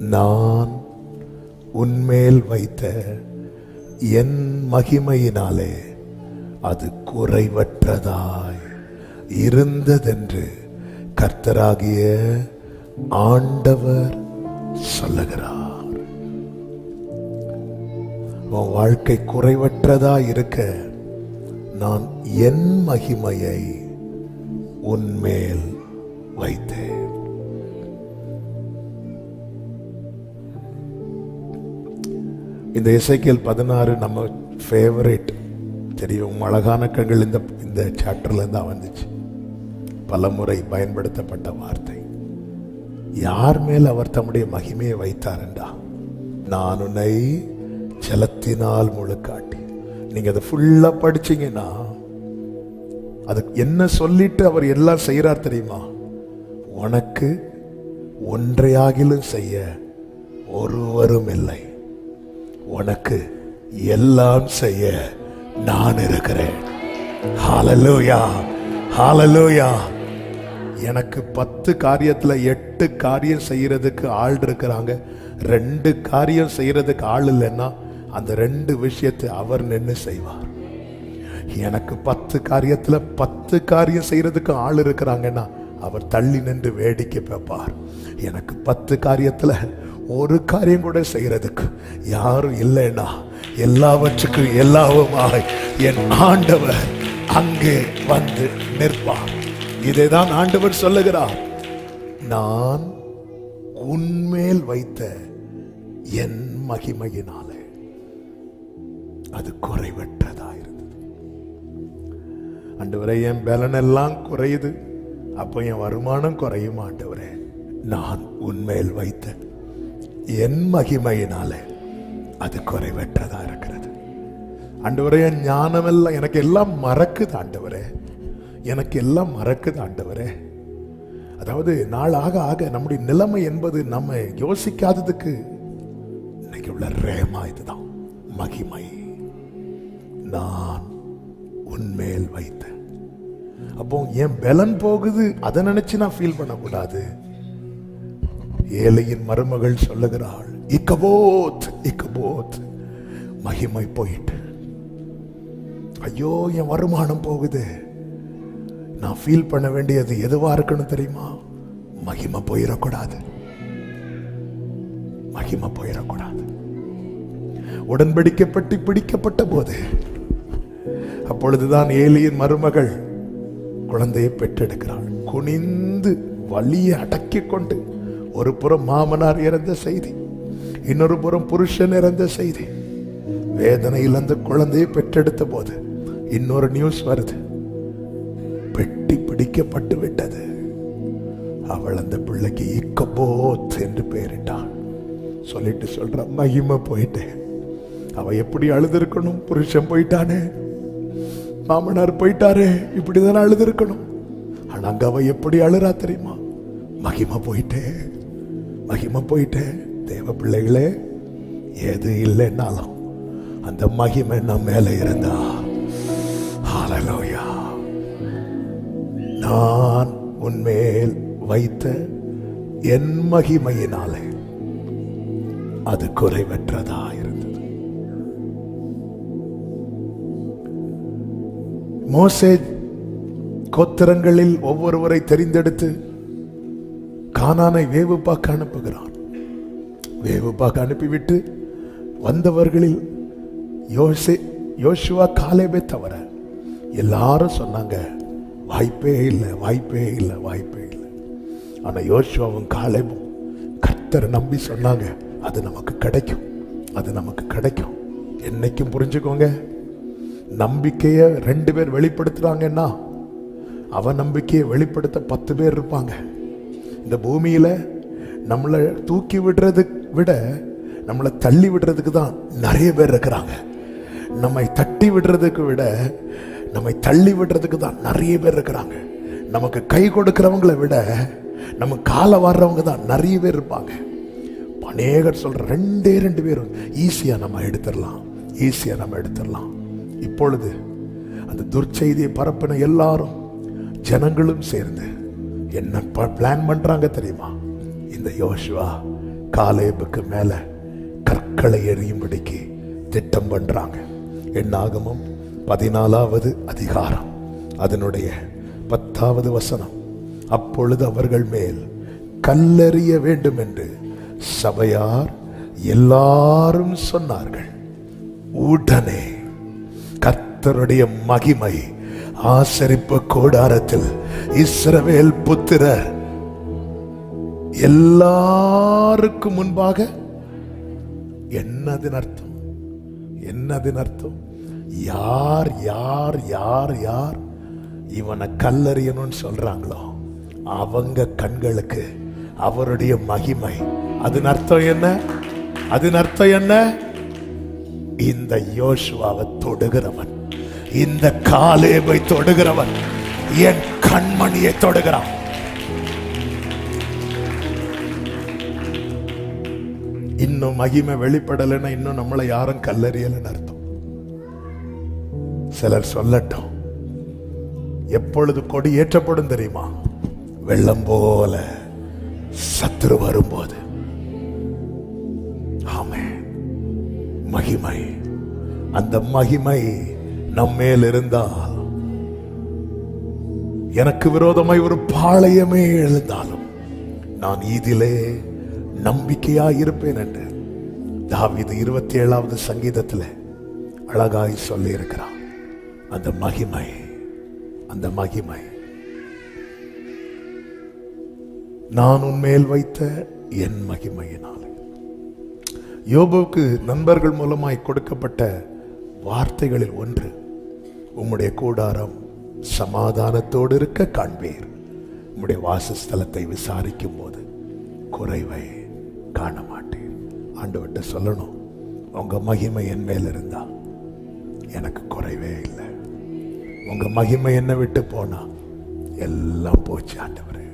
நான் உன்மேல் வைத்த என் மகிமையினாலே அது குறைவற்றதாய் இருந்ததென்று கர்த்தராகிய ஆண்டவர் சொல்லுகிறார். உன் வாழ்க்கை குறைவற்றதா இருக்க நான் என் மகிமையை உன்மேல் வைத்தேன். இந்த எசேக்கியேல் 16 நம்ம ஃபேவரேட் தெரியும். அழகான கண்கள் இந்த சாப்டர்ல தான் வந்துச்சு. பலமுறை பயன்படுத்தப்பட்ட வார்த்தை. யார் மேல் அவர் தம்முடைய மகிமையை வைத்தார் என்றா, நான் உன்னை ஜலத்தினால் முழுக்காட்டி. நீங்க அதை ஃபுல்லா படிச்சீங்கன்னா அது என்ன சொல்லிட்டு அவர் எல்லாம் செய்யறார் தெரியுமா? உனக்கு ஒன்றையாகிலும் செய்ய ஒருவரும் இல்லை, உனக்கு எல்லாம் செய்ய நான் இருக்கிறேன். ஹல்லேலூயா, ஹல்லேலூயா. எனக்கு 10 காரியத்துல 8 காரியம் செய்யறதுக்கு ஆள் இருக்கிறாங்க. 2 காரியம் செய்யறதுக்கு ஆள் இல்லைன்னா அந்த 2 விஷயத்தை அவர் நின்று செய்வார். எனக்கு 10 காரியத்துல 10 காரியம் செய்யறதுக்கு ஆள் இருக்கிறாங்கன்னா அவர் தள்ளி நின்று வேடிக்கை பார்ப்பார். எனக்கு 10 காரியத்துல ஒரு காரியம் கூட செய்யறதுக்கு யாரும் இல்லைன்னா எல்லாவற்றுக்கும் எல்லாவுமாக என் ஆண்டவர் அங்கே வந்து நிற்பார். இதைதான் ஆண்டவர் சொல்லுகிறார். நான் உன்மேல் வைத்த என் மகிமையினாலே அது குறைவற்றதா இருந்தது. ஆண்டவரே, என் பலன் எல்லாம் குறையுது, அப்ப என் வருமானம் குறையும். ஆண்டவரே, நான் உன்மேல் வைத்த என் மகிமையினாலே அது குறைவற்றதா இருக்கிறது. ஆண்டவரே, என் ஞானம் எல்லாம் எனக்கு எல்லாம் மறக்குது. ஆண்டவரே, எனக்கு எல்லாம் மறக்குது. ஆண்டவரே, அதாவது நாளாக ஆக நம்முடைய நிலைமை என்பது நம்ம யோசிக்காததுக்கு இன்னைக்கு உள்ள ரேமா இதுதான் மகிமை. நான் உன்மேல் வைத்த. அப்போ என் பலன் போகுது அதை நினைச்சு நான் ஃபீல் பண்ணக்கூடாது. ஏழையின் மருமகள் சொல்லுகிறாள், இக்கபோத் இக்கபோத், மகிமை போயிட்டு. ஐயோ, என் வருமானம் போகுது. நான் ஃபீல் பண்ண வேண்டியது எதுவா இருக்கணும் தெரியுமா? மகிமை போயிடக்கூடாது, மகிமை போயிடக்கூடாது. உடன்படிக்கப்பட்டு பிடிக்கப்பட்ட போது அப்பொழுதுதான் ஏலியின் மருமகள் குழந்தையை பெற்றெடுக்கிறாள். குனிந்து வலியை அடக்கி கொண்டு, ஒரு புறம் மாமனார் இறந்த செய்தி, இன்னொரு புறம் புருஷன் இறந்த செய்தி. வேதனையில் அந்த குழந்தையை பெற்றெடுத்த போது இன்னொரு நியூஸ் வருது, பெட்டி பிடிக்கப்பட்டு விட்டது. அவள் அந்த பிள்ளைக்கு இக்கபோத் என்று பெயரிட்டாள். சொல்லிட்டு சொல்ற, மகிமை போயிட்டேன். அவ எப்படி அழுதுருக்கணும்? புருஷன் போயிட்டானே, மாமனார் போயிட்டாரே, இப்படிதான் அழுதுருக்கணும். ஆனா அங்க அவ எப்படி அழுறா தெரியுமா? மகிமை போயிட்டேன், மகிமை போயிட்டேன். தேவ பிள்ளைகளே, எது இல்லைன்னாலும் அந்த மகிமை நம்ம மேல இருந்தா, ஹல்லேலூயா. நான் உன்மேல் வைத்த என் மகிமையினாலே அது குறைவற்றதா இருந்தது. மோசே கோத்திரங்களில் ஒவ்வொருவரை தெரிந்தெடுத்து கானானை வேவு பார்க்க அனுப்புகிறான். வேவு பார்க்க அனுப்பிவிட்டு வந்தவர்களில் யோசுவா காலேபை தவிர எல்லாரும் சொன்னாங்க, வாய்ப்பே இல்லை, வாய்ப்பே இல்லை, வாய்ப்பே இல்லை. ஆனா யோசுவாவும் காலேபும் கர்த்தரை நம்பி சொன்னாங்க, அது நமக்கு கிடைக்கும், அது நமக்கு கிடைக்கும். என்னைக்கும் புரிஞ்சுக்கோங்க, நம்பிக்கைய 2 பேர் வெளிப்படுத்துறாங்கன்னா அவன் நம்பிக்கையை வெளிப்படுத்த 10 பேர் இருப்பாங்க. இந்த பூமியில நம்மளை தூக்கி விடுறது விட நம்மளை தள்ளி விடுறதுக்கு தான் நிறைய பேர் இருக்கிறாங்க. நம்மை தட்டி விடுறதுக்கு விட நம்மை தள்ளி விடுறதுக்கு தான் நிறைய பேர் இருக்கிறாங்க. நமக்கு கை கொடுக்கிறவங்களை விட நம்ம காலை வர்றவங்க தான் நிறைய பேர் இருப்பாங்க. அநேகர் சொல்ற 2 பேரும் ஈஸியா நம்ம எடுத்துடலாம், ஈஸியா நம்ம எடுத்துடலாம். இப்பொழுது அந்த துர்ச்செய்தியை பரப்பின எல்லாரும் ஜனங்களும் சேர்ந்து என்ன பிளான் பண்றாங்க தெரியுமா? இந்த யோசுவா காலேபுக்கு மேல கற்களை எறியும்படிக்கு திட்டம் பண்றாங்க. என்னாகமம் 14வது அதிகாரம் அதனுடைய 10வது வசனம். அப்பொழுது அவர்கள் மேல் கல்லெறிய வேண்டும் என்று சபையார் எல்லாரும் சொன்னார்கள். உடனே கர்த்தருடைய மகிமை ஆசரிப்பு கூடாரத்தில் இஸ்ரவேல் புத்திரர் எல்லாருக்கும் முன்பாக. என்னதின் அர்த்தம்? என்னதின் அர்த்தம்? யார் யார் யார் யார் இவனை கல்லறியணும்னு சொல்றாங்களோ அவங்க கண்களுக்கு அவருடைய மகிமை. அதன் அர்த்தம் என்ன? அதன் அர்த்தம் என்ன? இந்த யோசுவாவை தொடுகிறவன், இந்த காலேபை தொடுகிறவன் என் கண்மணியை தொடுகிறான். இன்னும் மகிமை வெளிப்படலைன்னா இன்னும் நம்மளை யாரும் கல்லறியலன்னு அர்த்தம். சிலர் சொல்லட்டும், எப்பொழுது கொடி ஏற்றப்படும் தெரியுமா? வெள்ளம் போல சத்துரு வரும்போது. ஆமென். மகிமை, அந்த மகிமை நம்மேல் இருந்தால், எனக்கு விரோதமாய் ஒரு பாளையமே எழுந்தாலும் நான் இதிலே நம்பிக்கையாய் இருப்பேன் என்று தாவீது 27வது சங்கீதத்தில் அழகாய் சொல்லி இருக்கிறான். அந்த மகிமை, அந்த மகிமை நான் உன்மேல் வைத்த என் மகிமையினாலே. யோபுவுக்கு நண்பர்கள் மூலமாய் கொடுக்கப்பட்ட வார்த்தைகளில் ஒன்று, உம்முடைய கூடாரம் சமாதானத்தோடு இருக்க காண்பீர், உம்முடைய வாசஸ்தலத்தை விசாரிக்கும் போது குறைவை காண மாட்டேன். ஆண்டவர்கிட்ட சொல்லணும், உங்க மகிமை என் மேல் இருந்தா எனக்கு குறைவே இல்லை. உங்க மகிமை என்ன விட்டு போனா எல்லாம் போச்சு ஆண்டவரே.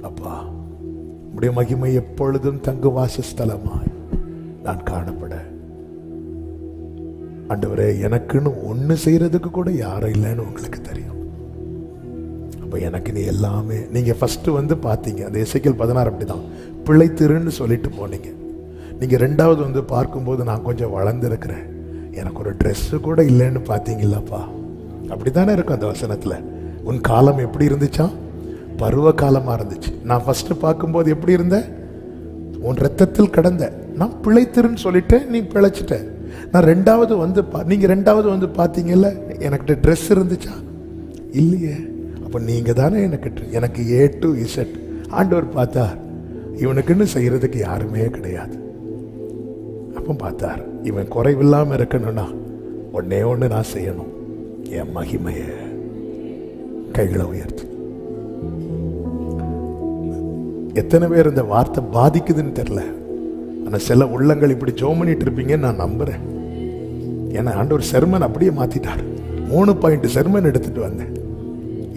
அப்பா, உம்முடைய மகிமை எப்பொழுதும் தங்கு வாசஸ்தலமாய் நான் காணப்பட ஆண்டவரே, எனக்குன்னு ஒண்ணு செய்யறதுக்கு கூட யாரும் இல்லைன்னு உங்களுக்கு தெரியும். அப்ப எனக்கு நீ எல்லாமே. நீங்க ஃபர்ஸ்ட் வந்து பாத்தீங்க, அந்த எசேக்கியேல் 16 அப்படிதான் பிழைத்திருன்னு சொல்லிட்டு போனீங்க. நீங்க ரெண்டாவது வந்து பார்க்கும்போது நான் கொஞ்சம் வளர்ந்துருக்கிறேன், எனக்கு ஒரு ட்ரெஸ் கூட இல்லைன்னு பார்த்தீங்களாப்பா. அப்படித்தானே இருக்கும் அந்த வசனத்துல. உன் காலம் எப்படி இருந்துச்சா? பருவ காலமா இருந்துச்சு. நான் ஃபர்ஸ்ட் பார்க்கும்போது எப்படி இருந்த? உன் ரத்தத்தில் கடந்த. நான் பிழைத்திருன்னு சொல்லிட்டேன், நீ பிழைச்சிட்ட. நான் ரெண்டாவது வந்து நீங்க ரெண்டாவது வந்து பார்த்தீங்கல்ல, எனக்கு ட்ரெஸ் இருந்துச்சா? இல்லையே. அப்போ நீங்க தானே எனக்கு A to Z. ஆண்டவர் பார்த்தார், இவனுக்குன்னு செய்யறதுக்கு யாருமே கிடையாது. அப்போ பார்த்தார், இவன் குறைவில்லாம இருக்கணும்னா ஒன்னே ஒன்று நான் செய்யணும், என் மகிமைய கைகளை உயர்த்து. எத்தனை பேர் இந்த வார்த்தை பாதிக்குதுன்னு தெரியல. ஆனா சில உள்ளங்கள் இப்படி ஜெபம் பண்ணிட்டு இருப்பீங்கன்னு நான் நம்புறேன். ஏன்னா ஆண்டவர் செர்மன் அப்படியே மாத்திட்டார். 3 பாயிண்ட் செர்மன் எடுத்துட்டு வந்தேன்.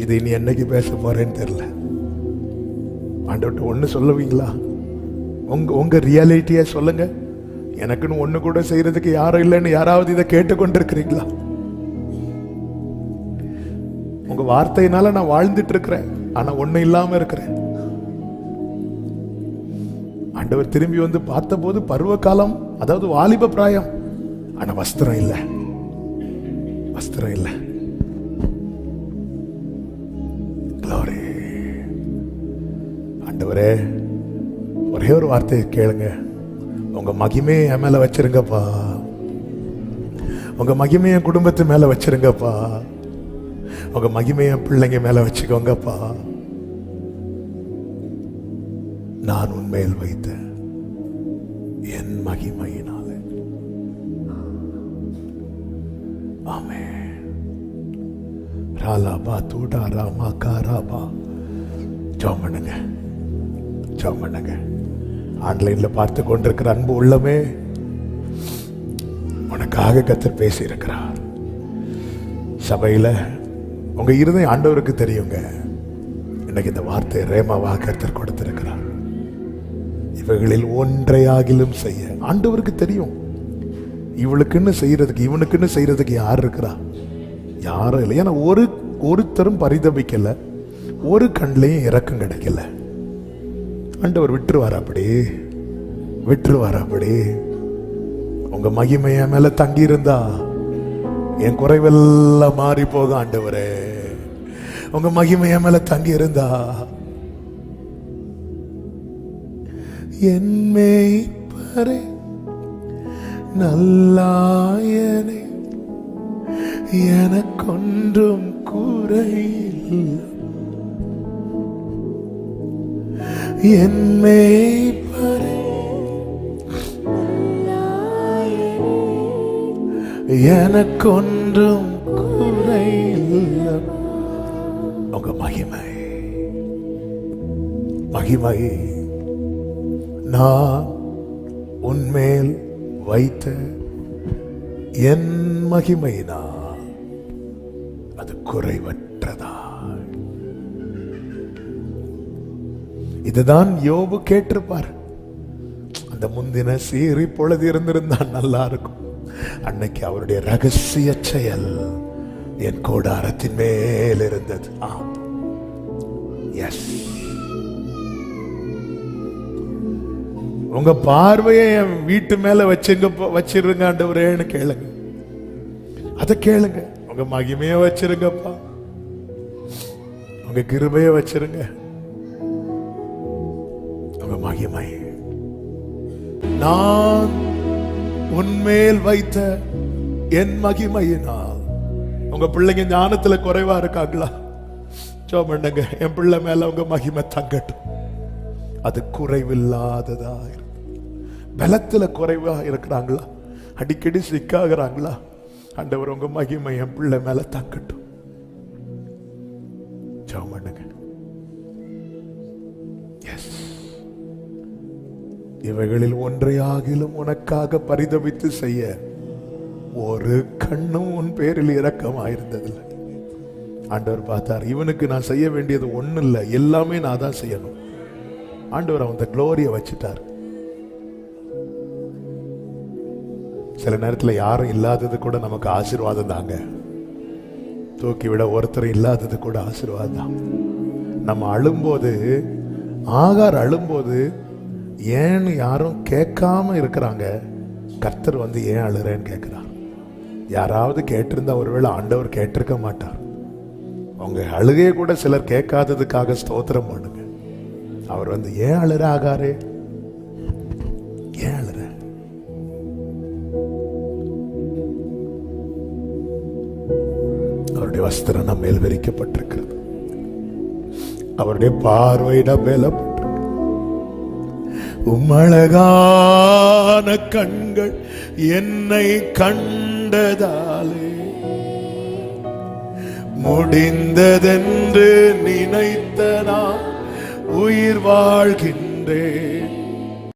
இது இனி என்னைக்கு பேச போறேன்னு தெரியல. ஆண்டவர்கிட்ட ஒண்ணு சொல்லுவீங்களா? உங்க ரியாலிட்டியா சொல்லுங்க. எனக்குன்னு ஒண்ணு கூட செய்யறதுக்கு யாரும் இல்லைன்னு யாராவது இதை கேட்டுக்கொண்டிருக்கிறீங்களா? உங்க வார்த்தையினால நான் வாழ்ந்துட்டு இருக்கிறேன், ஆனா ஒண்ணு இல்லாம இருக்கிறேன். ஆண்டவர் திரும்பி வந்து பார்த்த போது பருவ காலம், அதாவது வாலிப பிராயம், ஆனா வஸ்திரம் இல்லை, வஸ்திரம் இல்லை. க்ளோரி. ஆண்டவரே, ஒரே ஒரு வார்த்தையை கேளுங்க, உங்க மகிமையை என் மேல வச்சிருங்கப்பா, உங்க மகிமையை குடும்பத்து மேல வச்சிருங்கப்பா, உங்க மகிமையை பிள்ளைங்க மேல வச்சுக்கோங்கப்பா. நான் உன்மேல் வைத்த என் மகிமையினாலே. ஆமென். ராலாபா தூடா ராமா காராபா. ஜெபம் பண்ணுங்க, ஜெபம் பண்ணுங்க. ஆன்லைன்ல பார்த்து கொண்டிருக்கிற அன்பு உள்ளமே, உனக்காக கர்த்தர் பேசி இருக்கிறார். சபையில உங்க இருதயம் ஆண்டவருக்கு தெரியுங்க. இன்னைக்கு இந்த வார்த்தை ரேமாவாக கர்த்தர் கொடுத்திருக்கிறார். இவைகளில் ஒன்றையாகிலும் செய்ய ஆண்டவருக்கு தெரியும். இவளுக்குன்னு செய்யறதுக்கு, இவனுக்குன்னு செய்யறதுக்கு யார் இருக்கிறா? யாரும் இல்லை. ஏன்னா ஒருத்தரும் பரிதபிக்கல, ஒரு கண்லையும் இரக்கம் கிடைக்கல. ஆண்டவர் விட்டுருவார். அப்படி விட்டுருவார். அப்படி உங்க மகிமைய மேல தங்கி இருந்தா என் குறைவெல்லாம் மாறி போக ஆண்டவரே. உங்க மகிமைய மேல தங்கி இருந்தா என் மேய்ப்பரே நல்லாயனே எனக்கொன்றும் குறையில்லை. என் மேய்ப்பரே எனக்கொன்றும் குறையில்லை. உங்க மகிமை மகிமை நான் உன்மேல் வைத்த என் மகிமையினால் அது குறைவற்றதா. இதுதான் யோபு கேட்டிருப்பார். அந்த முந்தின சீறி பொழுது இருந்திருந்தான் நல்லா இருக்கும். அன்னைக்கு அவருடைய ரகசிய செயல் என் கூடாரத்தின் மேல் இருந்தது. எஸ், உங்க பார்வையை என் வீட்டு மேல வச்சிருங்க ஆண்டவரேன்னு கேளுங்க. அத கேளுங்க. உங்க மகிமைய வச்சிருங்கப்பா, உங்க கிருபைய வச்சிருங்க. உங்க மகிமை நான் உன்மேல் வைத்த என் மகிமையினால். உங்க பிள்ளைங்க ஞானத்துல குறைவா இருக்காங்களா? ஜெபம் பண்ணுங்க. என் பிள்ளை மேல உங்க மகிமை தங்கட்டும். அது குறைவில்லாததா இருக்கு. பலத்துல குறைவா இருக்கிறாங்களா? அடிக்கடி சிக்காகிறாங்களா? ஆண்டவர் உங்க மகிமை என் பிள்ளை மேல தங்கட்டும். ஜெபம் பண்ணுங்க. எஸ், இவைகளில் ஒன்றையாகிலும் உனக்காக பரிதபித்து செய்ய ஒரு கண்ணும் உன் பேரில் இரக்கமாயிருந்ததில்லை. ஆண்டவர் பார்த்தார், இவனுக்கு நான் செய்ய வேண்டியது ஒண்ணு இல்லை, எல்லாமே நான் தான் செய்யணும். ஆண்டவர் அவன் க்ளோரியை வச்சுட்டார். சில நேரத்தில் யாரும் இல்லாதது கூட நமக்கு ஆசீர்வாதம் தாங்க. தூக்கி விட ஒருத்தர் இல்லாதது கூட ஆசீர்வாதம் தான். நம்ம அழும்போது, ஆகார் அழும்போது ஏன்னு யாரும் கேட்காம இருக்கிறாங்க. கர்த்தர் வந்து ஏன் அழுறேன்னு கேட்கிறார். யாராவது கேட்டிருந்தா ஒருவேளை ஆண்டவர் கேட்டிருக்க மாட்டார். அவங்க அழுகையை கூட சிலர் கேட்காததுக்காக ஸ்தோத்திரம் பண்ணுங்க. அவர் வந்து ஏன் அழுற ஆகாரே, ஏன் அழுற? அவருடைய வஸ்திரம் நம்ம மேல் விரிக்கப்பட்டிருக்கிறது. அவருடைய பார்வையிடம் மேலப்பட்டிருக்கு. உம்மழகான கண்கள் என்னை கண்டதாலே முடிந்ததென்று நினைத்த நான் உயிர் வாழ்கின்றேன்.